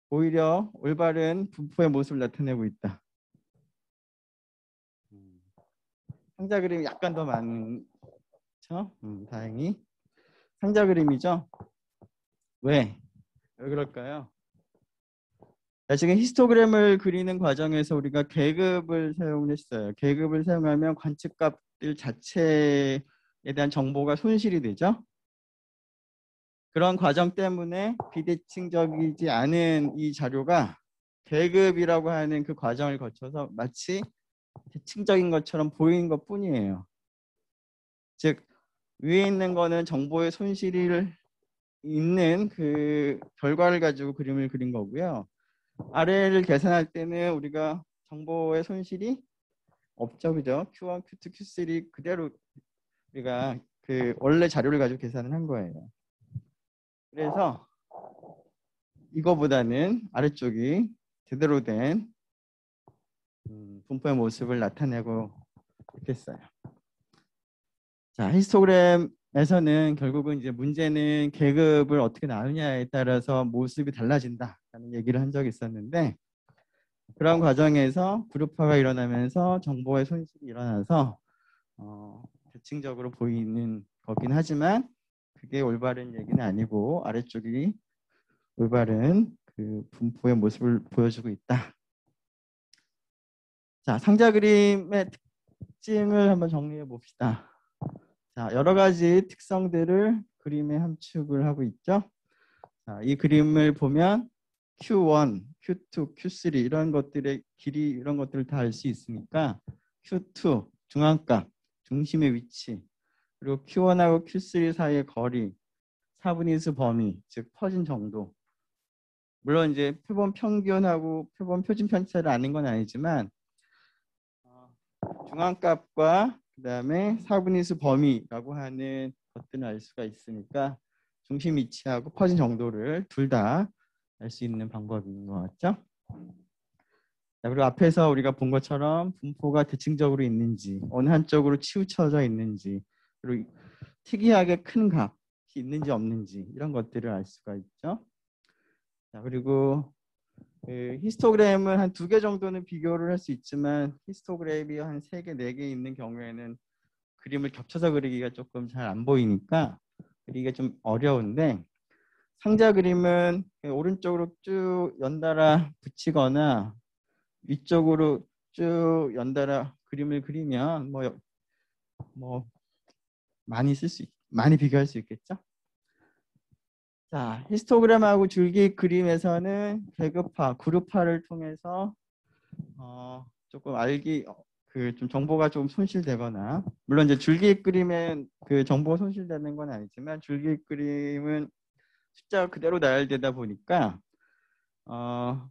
오히려 올바른 분포의 모습을 나타내고 있다. 상자 그림이 약간 더 많죠? 다행히. 상자 그림이죠? 왜? 왜 그럴까요? 자, 지금 히스토그램을 그리는 과정에서 우리가 계급을 사용했어요. 계급을 사용하면 관측값들 자체에 대한 정보가 손실이 되죠. 그런 과정 때문에 비대칭적이지 않은 이 자료가 계급이라고 하는 그 과정을 거쳐서 마치 대칭적인 것처럼 보이는 것 뿐이에요. 즉 위에 있는 거는 정보의 손실이 있는 그 결과를 가지고 그림을 그린 거고요. 아래를 계산할 때는 우리가 정보의 손실이 없죠, 그죠? Q1, Q2, Q3 그대로 우리가 그 원래 자료를 가지고 계산을 한 거예요. 그래서 이거보다는 아래쪽이 제대로 된 분포의 모습을 나타내고 있겠어요. 자, 히스토그램에서는 결국은 이제 문제는 계급을 어떻게 나누냐에 따라서 모습이 달라진다라는 얘기를 한 적이 있었는데 그런 과정에서 그룹화가 일어나면서 정보의 손실이 일어나서 대칭적으로 보이는 거긴 하지만 그게 올바른 얘기는 아니고 아래쪽이 올바른 그 분포의 모습을 보여주고 있다. 자, 상자 그림의 특징을 한번 정리해 봅시다. 자, 여러 가지 특성들을 그림에 함축을 하고 있죠. 자, 이 그림을 보면 Q1, Q2, Q3 이런 것들의 길이 이런 것들을 다 알 수 있으니까 Q2 중앙값, 중심의 위치, 그리고 Q1하고 Q3 사이의 거리, 4분의 1수 범위, 즉 퍼진 정도. 물론 이제 표본 평균하고 표본 표준 편차를 아는 건 아니지만 중앙값과 그다음에 4분의 1수 범위라고 하는 것들을 알 수가 있으니까 중심 위치하고 퍼진 정도를 둘 다 알 수 있는 방법인 것 같죠? 자, 그리고 앞에서 우리가 본 것처럼 분포가 대칭적으로 있는지 어느 한쪽으로 치우쳐져 있는지 그리고 특이하게 큰 값이 있는지 없는지 이런 것들을 알 수가 있죠. 자, 그리고 그 히스토그램은 한 2개 정도는 비교를 할 수 있지만 히스토그램이 한 3개, 4개 있는 경우에는 그림을 겹쳐서 그리기가 조금 잘 안 보이니까 그리기가 좀 어려운데 상자 그림은 오른쪽으로 쭉 연달아 붙이거나 위쪽으로 쭉 연달아 그림을 그리면 뭐 많이 비교할 수 있겠죠. 자, 히스토그램하고 줄기 그림에서는 계급화, 그룹화를 통해서 조금 좀 정보가 좀 손실되거나 물론 이제 줄기 그림엔 그 정보가 손실되는 건 아니지만 줄기 그림은 숫자가 그대로 나열되다 보니까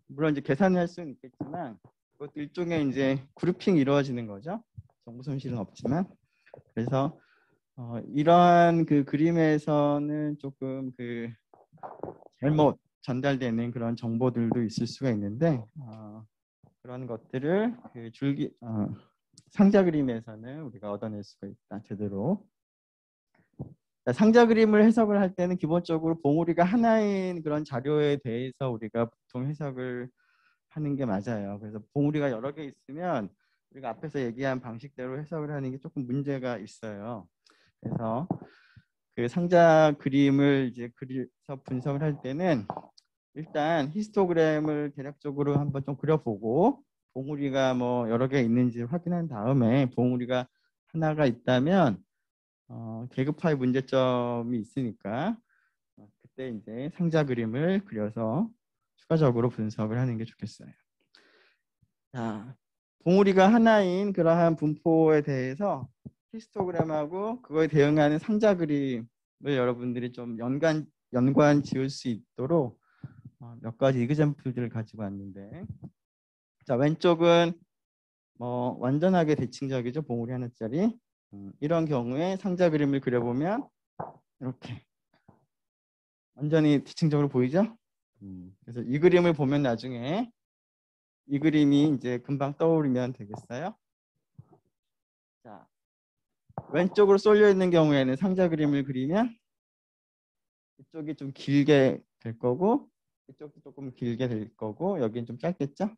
물론 이제 계산할 수는 있겠지만 그것도 일종의 이제 그룹핑이 이루어지는 거죠. 정보 손실은 없지만 그래서 이러한 그 그림에서는 조금 그 잘못 전달되는 그런 정보들도 있을 수가 있는데 그런 것들을 그 상자 그림에서는 우리가 얻어낼 수가 있다. 제대로. 상자 그림을 해석을 할 때는 기본적으로 봉우리가 하나인 그런 자료에 대해서 우리가 보통 해석을 하는 게 맞아요. 그래서 봉우리가 여러 개 있으면 우리가 앞에서 얘기한 방식대로 해석을 하는 게 조금 문제가 있어요. 그래서 그 상자 그림을 이제 그려서 분석을 할 때는 일단 히스토그램을 대략적으로 한번 좀 그려보고 봉우리가 뭐 여러 개 있는지 확인한 다음에 봉우리가 하나가 있다면 계급화의 문제점이 있으니까 그때 이제 상자 그림을 그려서 추가적으로 분석을 하는 게 좋겠어요. 자, 봉우리가 하나인 그러한 분포에 대해서 히스토그램하고 그거에 대응하는 상자 그림을 여러분들이 좀 연관 지을 수 있도록 몇 가지 이그젬플들을 가지고 왔는데 자, 왼쪽은 뭐 완전하게 대칭적이죠. 봉우리 하나짜리. 이런 경우에 상자 그림을 그려보면 이렇게 완전히 대칭적으로 보이죠? 그래서 이 그림을 보면 나중에 이 그림이 이제 금방 떠오르면 되겠어요. 자, 왼쪽으로 쏠려 있는 경우에는 상자 그림을 그리면 이쪽이 좀 길게 될 거고 이쪽도 조금 길게 될 거고 여기는 좀 짧겠죠?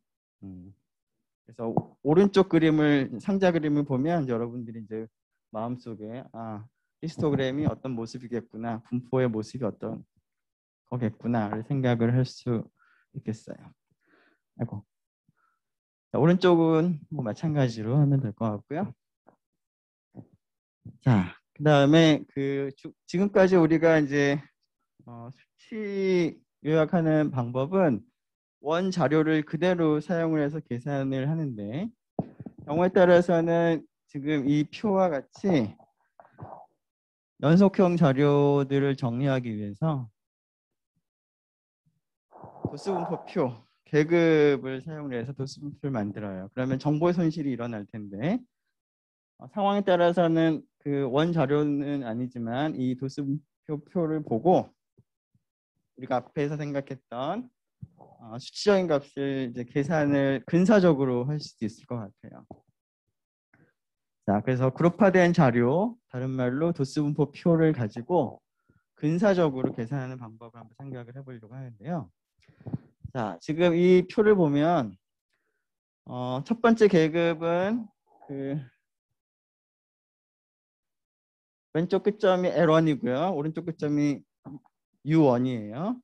그래서 오른쪽 그림을 상자 그림을 보면 여러분들이 이제 마음속에 히스토그램이 어떤 모습이겠구나, 분포의 모습이 어떤 거겠구나를 생각을 할 수 있겠어요. 아이고. 자, 오른쪽은 뭐 마찬가지로 하면 될 것 같고요. 자, 그다음에 지금까지 우리가 이제 수치 요약하는 방법은 원 자료를 그대로 사용을 해서 계산을 하는데 경우에 따라서는 지금 이 표와 같이 연속형 자료들을 정리하기 위해서 도수분포표 계급을 사용을 해서 도수분포를 만들어요. 그러면 정보의 손실이 일어날 텐데 상황에 따라서는 그 원 자료는 아니지만 이 도수분포표를 보고 우리가 앞에서 생각했던 수치적인 값을 이제 계산을 근사적으로 할 수도 있을 것 같아요. 자, 그래서 그룹화된 자료, 다른 말로 도수분포표를 가지고 근사적으로 계산하는 방법을 한번 생각을 해보려고 하는데요. 자, 지금 이 표를 보면 첫 번째 계급은 왼쪽 끝점이 L1이고요. 오른쪽 끝점이 U1이에요.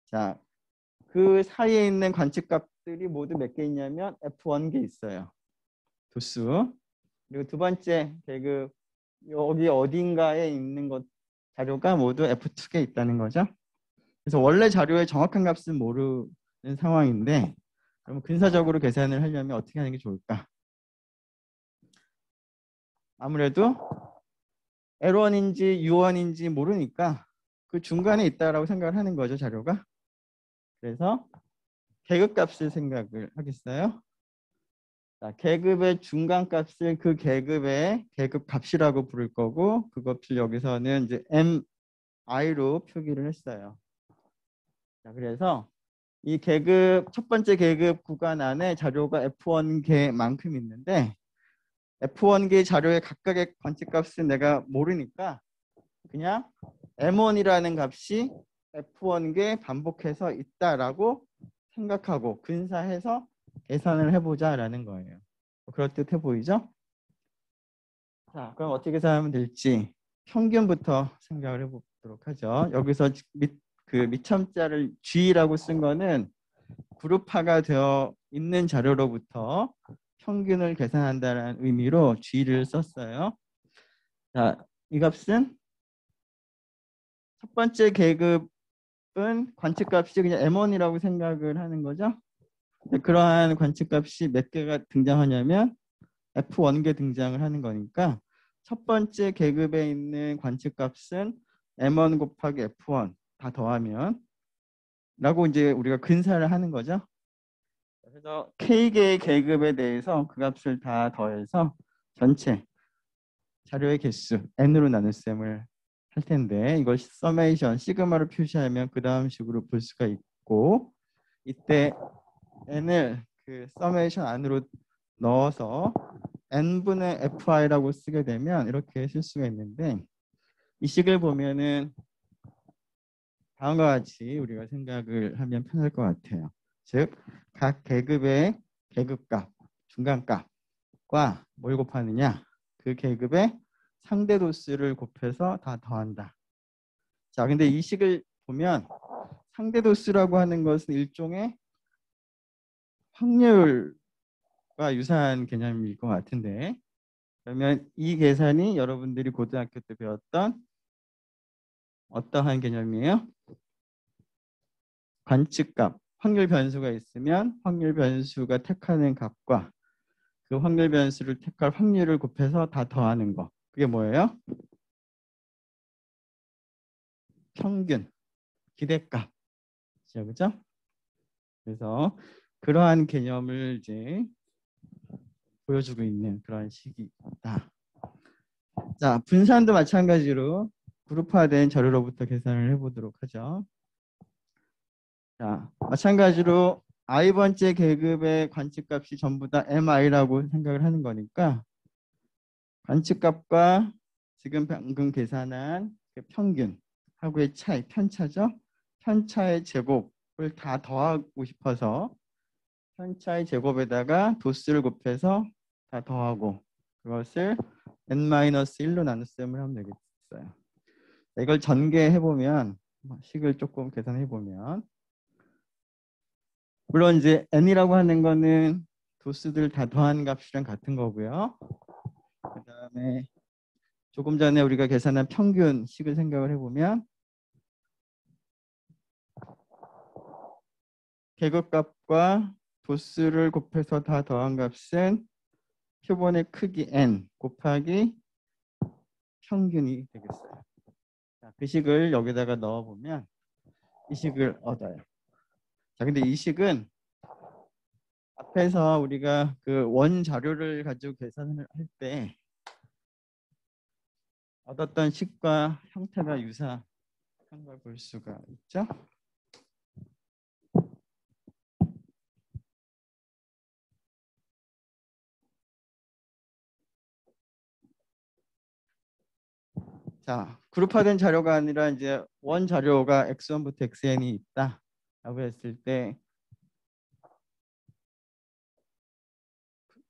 자, 그 사이에 있는 관측값들이 모두 몇 개 있냐면 F1개 있어요. 도수. 그리고 두 번째 계급 여기 어딘가에 있는 것 자료가 모두 F2개 있다는 거죠. 그래서 원래 자료의 정확한 값은 모르는 상황인데 그럼 근사적으로 계산을 하려면 어떻게 하는 게 좋을까? 아무래도 L1인지 U1인지 모르니까 그 중간에 있다라고 생각을 하는 거죠, 자료가. 그래서 계급값을 생각을 하겠어요. 자, 계급의 중간값을 그 계급의 계급값이라고 부를 거고 그것을 여기서는 이제 MI로 표기를 했어요. 자, 그래서 이 계급 첫 번째 계급 구간 안에 자료가 F1개만큼 있는데 F1개 자료의 각각의 관측값은 내가 모르니까 그냥 M1이라는 값이 F1개 반복해서 있다라고 생각하고 근사해서 계산을 해보자라는 거예요. 그럴듯해 보이죠? 자, 그럼 어떻게 계산하면 될지 평균부터 생각을 해보도록 하죠. 여기서 밑참자를 G라고 쓴 거는 그룹화가 되어 있는 자료로부터 평균을 계산한다는 의미로 G를 썼어요. 자, 이 값은 첫 번째 계급은 관측값이 그냥 M1이라고 생각을 하는 거죠. 그러한 관측값이 몇 개가 등장하냐면 F1개 등장을 하는 거니까 첫 번째 계급에 있는 관측값은 M1 곱하기 F1 다 더하면 라고 이제 우리가 근사를 하는 거죠. 그래서 K개의 계급에 대해서 그 값을 다 더해서 전체 자료의 개수 N으로 나눌 셈을 할 텐데 이걸 서메이션 시그마로 표시하면 그 다음 식으로 볼 수가 있고 이때 N을 그 서메이션 안으로 넣어서 N분의 FI라고 쓰게 되면 이렇게 쓸 수가 있는데 이 식을 보면은 다음과 같이 우리가 생각을 하면 편할 것 같아요. 즉, 각 계급의 계급값, 중간값과 뭘 곱하느냐? 그 계급의 상대 도수를 곱해서 다 더한다. 자, 근데 이 식을 보면 상대 도수라고 하는 것은 일종의 확률과 유사한 개념일 것 같은데 그러면 이 계산이 여러분들이 고등학교 때 배웠던 어떠한 개념이에요? 관측값, 확률 변수가 있으면 확률 변수가 택하는 값과 그 확률 변수를 택할 확률을 곱해서 다 더하는 거. 그게 뭐예요? 평균, 기대값. 그죠? 그래서 그러한 개념을 이제 보여주고 있는 그런 식이다. 자, 분산도 마찬가지로 그룹화된 자료로부터 계산을 해보도록 하죠. 자, 마찬가지로 i번째 계급의 관측값이 전부 다 mi라고 생각을 하는 거니까 관측값과 지금 방금 계산한 그 평균하고의 차이, 편차죠. 편차의 제곱을 다 더하고 싶어서 편차의 제곱에다가 도수를 곱해서 다 더하고 그것을 n-1로 나눗셈을 하면 되겠어요. 이걸 전개해보면 식을 조금 계산해보면 물론 이제 n이라고 하는 거는 도수들 다 더한 값이랑 같은 거고요. 그 다음에 조금 전에 우리가 계산한 평균식을 생각을 해보면 계급값과 도수를 곱해서 다 더한 값은 표본의 크기 n 곱하기 평균이 되겠어요. 자, 그 식을 여기다가 넣어보면 이 식을 얻어요. 자, 근데 이 식은 앞에서 우리가 그 원 자료를 가지고 계산을 할 때 얻었던 식과 형태가 유사한 걸 볼 수가 있죠. 자, 그룹화된 자료가 아니라 이제 원 자료가 x1부터 xn이 있다라고 했을 때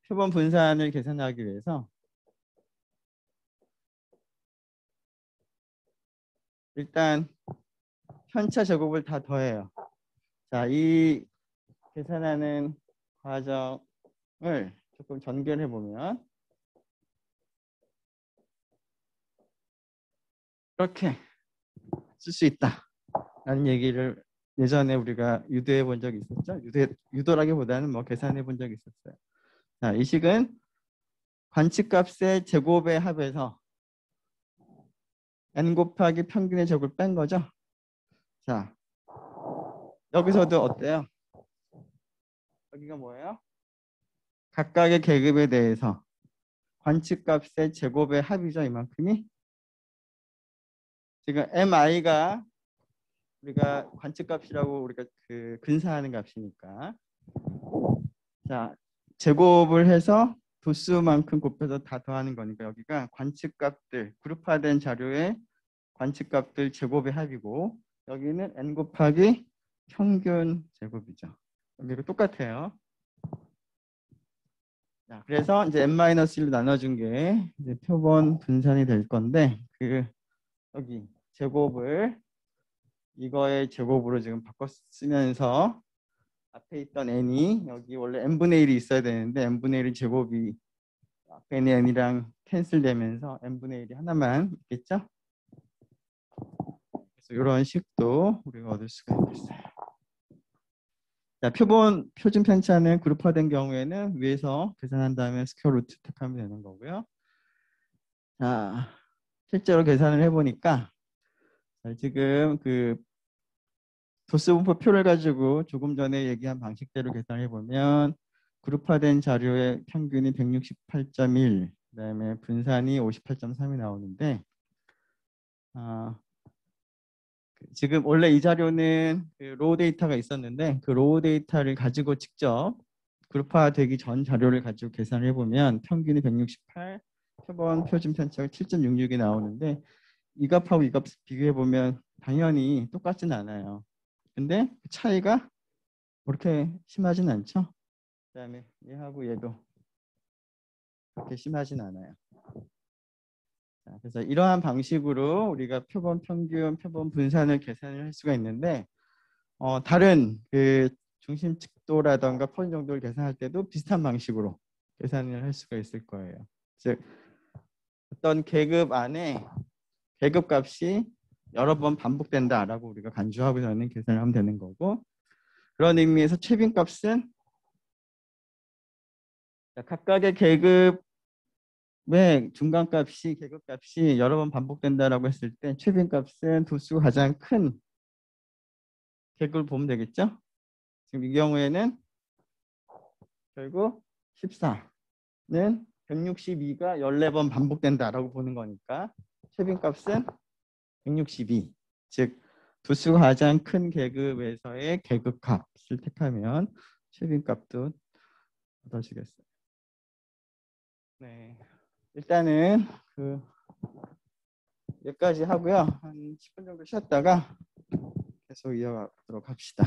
표본 분산을 계산하기 위해서 일단 편차 제곱을 다 더해요. 자, 이 계산하는 과정을 조금 전개해 보면 이렇게 쓸 수 있다라는 얘기를 예전에 우리가 유도해 본 적이 있었죠. 유도라기보다는 뭐 계산해 본 적이 있었어요. 자, 이 식은 관측값의 제곱의 합에서 n 곱하기 평균의 제곱을 뺀 거죠. 자, 여기서도 어때요? 여기가 뭐예요? 각각의 계급에 대해서 관측값의 제곱의 합이죠. 이만큼이. 지금 mi가 우리가 관측값이라고 우리가 그 근사하는 값이니까. 자, 제곱을 해서 도수만큼 곱해서 다 더하는 거니까 여기가 관측값들, 그룹화된 자료의 관측값들 제곱의 합이고 여기는 n 곱하기 평균 제곱이죠. 여기가 똑같아요. 자, 그래서 이제 n-1로 나눠준 게 이제 표본 분산이 될 건데 그 여기 제곱을 이거의 제곱으로 지금 바꿔 쓰면서 앞에 있던 n이 여기 원래 n분의 1이 있어야 되는데 n분의 1의 제곱이 앞에 있는 n이랑 캔슬되면서 n분의 1이 하나만 있겠죠? 그래서 이런 식도 우리가 얻을 수가 있겠어요. 자, 표준 편차는 그룹화된 경우에는 위에서 계산한 다음에 스퀘어 루트 택하면 되는 거고요. 자, 실제로 계산을 해보니까 지금 그 도수분포 표를 가지고 조금 전에 얘기한 방식대로 계산해 보면 그룹화된 자료의 평균이 168.1, 그다음에 분산이 58.3이 나오는데 지금 원래 이 자료는 그 로우 데이터가 있었는데 그 로우 데이터를 가지고 직접 그룹화되기 전 자료를 가지고 계산을 해보면 평균이 168, 표본 표준 편차가 7.66이 나오는데 이 값하고 이 값 비교해 보면 당연히 똑같진 않아요. 근데 그 차이가 그렇게 심하진 않죠. 그다음에 얘하고 얘도 그렇게 심하진 않아요. 자, 그래서 이러한 방식으로 우리가 표본 평균, 표본 분산을 계산을 할 수가 있는데 다른 그 중심 측도라던가 퍼진 정도를 계산할 때도 비슷한 방식으로 계산을 할 수가 있을 거예요. 즉 어떤 계급 안에 계급 값이 여러 번 반복된다라고 우리가 간주하고 저는 계산을 하면 되는 거고 그런 의미에서 최빈 값은 각각의 계급의 중간값이 계급값이 여러 번 반복된다라고 했을 때 최빈 값은 도수가 가장 큰 계급을 보면 되겠죠? 지금 이 경우에는 결국 14는 162가 14번 반복된다라고 보는 거니까 최빈 값은 162. 즉 도수가 가장 큰 계급에서의 계급 값을 택하면 최빈 값도 얻어지겠어요. 네. 일단은 여기까지 하고요. 한 10분 정도 쉬었다가 계속 이어가도록 합시다.